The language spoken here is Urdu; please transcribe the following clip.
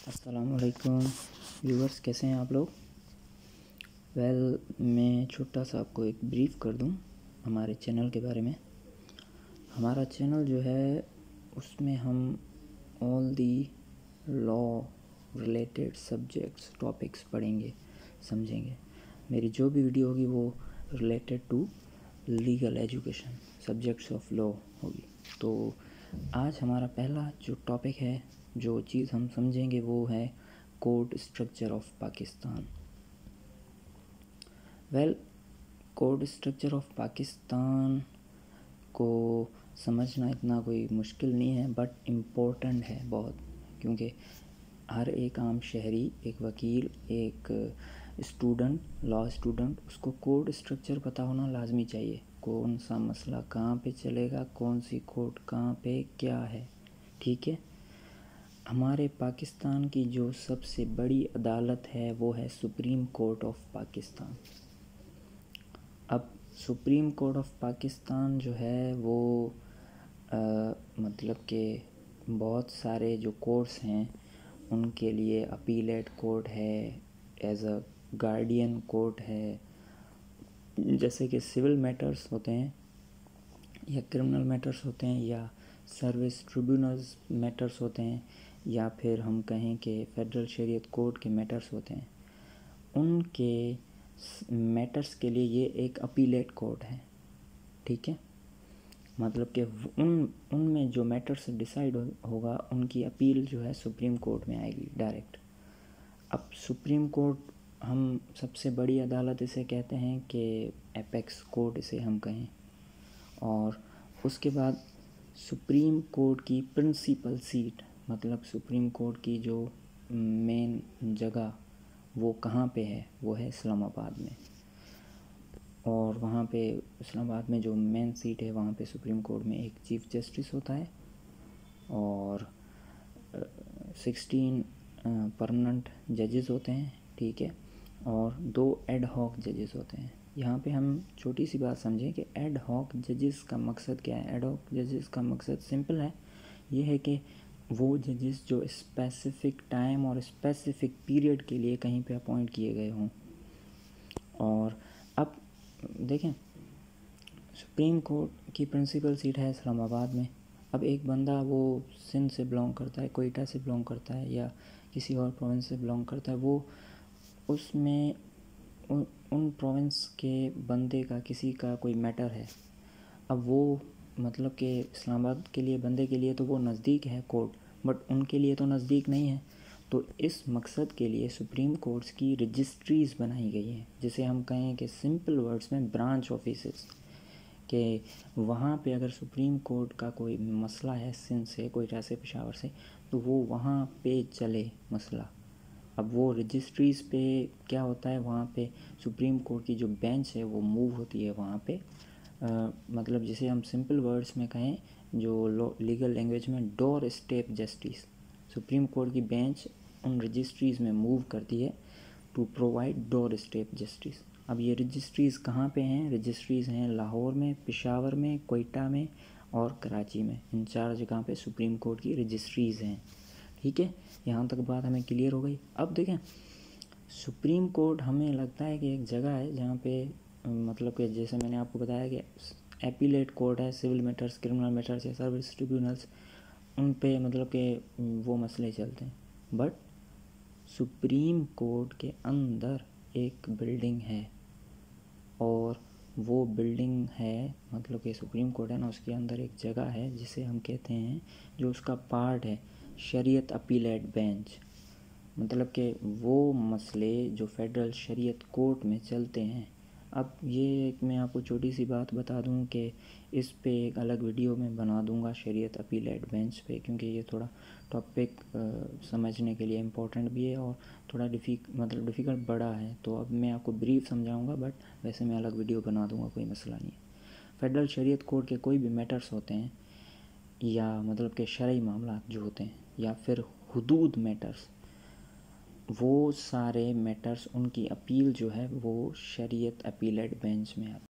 السلام علیکم ویورز، کیسے ہیں آپ لوگ؟ میں چھوٹا سا آپ کو ایک بریف کر دوں ہمارے چینل کے بارے میں۔ ہمارا چینل جو ہے اس میں ہم آل دی لا ریلیٹڈ سبجیکٹس ٹاپکس پڑھیں گے، سمجھیں گے۔ میری جو بھی ویڈیو ہوگی وہ related to legal education, subjects of law ہوگی۔ تو آج ہمارا پہلا جو ٹاپک ہے، جو چیز ہم سمجھیں گے وہ ہے court structure of Pakistan. Court structure of Pakistan کو سمجھنا اتنا کوئی مشکل نہیں ہے، بٹ امپورٹنٹ ہے بہت، کیونکہ ہر ایک عام شہری، ایک وکیل، ایک اسٹوڈنٹ، لا اسٹوڈنٹ، اس کو کورٹ اسٹرکچر پتہ ہونا لازمی چاہیے۔ کون سا مسئلہ کہاں پہ چلے گا، کون سی کورٹ کہاں پہ کیا ہے، ٹھیک ہے۔ ہمارے پاکستان کی جو سب سے بڑی عدالت ہے وہ ہے سپریم کورٹ آف پاکستان۔ اب سپریم کورٹ آف پاکستان جو ہے وہ مطلب کہ بہت سارے جو کورٹس ہیں ان کے لیے اپیلیٹ کورٹ ہے، ایز اے گارڈین کورٹ ہے۔ جیسے کہ سول میٹرز ہوتے ہیں یا کرمنل میٹرز ہوتے ہیں یا سروس ٹریبیونلز میٹرز ہوتے ہیں، یا پھر ہم کہیں کہ فیڈرل شریعت کورٹ کے میٹرز ہوتے ہیں، ان کے میٹرز کے لیے یہ ایک اپیلیٹ کورٹ ہے، ٹھیک ہے۔ مطلب کہ ان میں جو میٹرز ڈیسائیڈ ہوگا ان کی اپیل جو ہے سپریم کورٹ میں آئے گی ڈائریکٹ۔ اب سپریم کورٹ ہم سب سے بڑی عدالت اسے کہتے ہیں کہ ایپیکس کورٹ اسے ہم کہیں، اور اس کے بعد سپریم کورٹ کی پرنسپل سیٹ، مطلب سپریم کورٹ کی جو مین جگہ وہ کہاں پہ ہے، وہ ہے اسلام آباد میں، اور وہاں پہ اسلام آباد میں جو مین سیٹ ہے وہاں پہ سپریم کورٹ میں ایک چیف جسٹس ہوتا ہے اور 16 پرمننٹ ججز ہوتے ہیں، ٹھیک ہے، اور 2 ایڈ ہاک ججز ہوتے ہیں۔ یہاں پہ ہم چھوٹی سی بات سمجھیں کہ ایڈ ہاک ججز کا مقصد کیا ہے۔ ایڈ ہاک ججز کا مقصد سمپل ہے، یہ ہے کہ وہ ججز جو اسپیسیفک ٹائم اور اسپیسیفک پیریڈ کے لیے کہیں پہ اپوائنٹ کیے گئے ہوں۔ اور اب دیکھیں، سپریم کورٹ کی پرنسپل سیٹ ہے اسلام آباد میں۔ اب ایک بندہ وہ سندھ سے بلانگ کرتا ہے، کوئٹہ سے بلانگ کرتا ہے، یا کسی اور پروونس سے بلانگ کرتا ہے، وہ اس میں ان پروونس کے بندے کا کسی کا کوئی میٹر ہے، اب وہ مطلب کہ اسلام آباد کے لیے بندے کے لیے تو وہ نزدیک ہے کورٹ، بٹ ان کے لیے تو نزدیک نہیں ہے۔ تو اس مقصد کے لیے سپریم کورٹس کی رجسٹریز بنائی گئی ہیں، جسے ہم کہیں کہ سمپل ورڈز میں برانچ آفیسز، کہ وہاں پہ اگر سپریم کورٹ کا کوئی مسئلہ ہے سندھ سے، کوئٹہ سے، پشاور سے، تو وہ وہاں پہ چلے مسئلہ۔ اب وہ رجسٹریز پہ کیا ہوتا ہے، وہاں پہ سپریم کورٹ کی جو بینچ ہے وہ موو ہوتی ہے وہاں پہ، مطلب جسے ہم سمپل ورڈز میں کہیں، جو لیگل لینگویج میں doorstep justice, Supreme Court کی بینچ ان رجسٹریز میں موو کرتی ہے to provide doorstep justice. اب یہ رجسٹریز کہاں پہ ہیں؟ رجسٹریز ہیں لاہور میں، پشاور میں، کوئٹہ میں اور کراچی میں۔ ان 4 جگہ پہ سپریم کورٹ کی رجسٹریز ہیں، ٹھیک ہے۔ یہاں تک بات ہمیں کلیئر ہو گئی۔ اب دیکھیں، سپریم کورٹ ہمیں لگتا ہے کہ ایک جگہ ہے جہاں پہ مطلب کہ جیسے میں نے آپ کو بتایا کہ ایپیلیٹ کورٹ ہے، سول میٹرز، کرمنل میٹرز یا سروس ٹریبیونلز، ان پہ مطلب کہ وہ مسئلے چلتے ہیں۔ بٹ سپریم کورٹ کے اندر ایک بلڈنگ ہے، اور وہ بلڈنگ ہے، مطلب کہ سپریم کورٹ ہے نا، اس کے اندر ایک جگہ ہے جسے ہم کہتے ہیں، جو اس کا پارٹ ہے، شریعت اپیلیٹ بینچ۔ مطلب کہ وہ مسئلے جو فیڈرل شریعت کورٹ میں چلتے ہیں۔ اب یہ میں آپ کو چھوٹی سی بات بتا دوں کہ اس پہ ایک الگ ویڈیو میں بنا دوں گا شریعت اپیلیٹ بینچ پہ، کیونکہ یہ تھوڑا ٹاپک سمجھنے کے لیے امپورٹنٹ بھی ہے اور تھوڑا ڈیفیکلٹ بڑا ہے، تو اب میں آپ کو بریف سمجھاؤں گا، بٹ ویسے میں الگ ویڈیو بنا دوں گا، کوئی مسئلہ نہیں ہے۔ فیڈرل شریعت کورٹ کے کوئی بھی میٹرز ہوتے ہیں، یا مطلب کہ شرعی معاملات جو ہوتے ہیں، یا پھر حدود میٹرز، وہ سارے میٹرز ان کی اپیل جو ہے وہ شریعت اپیلیٹ بینچ میں آتے ہیں۔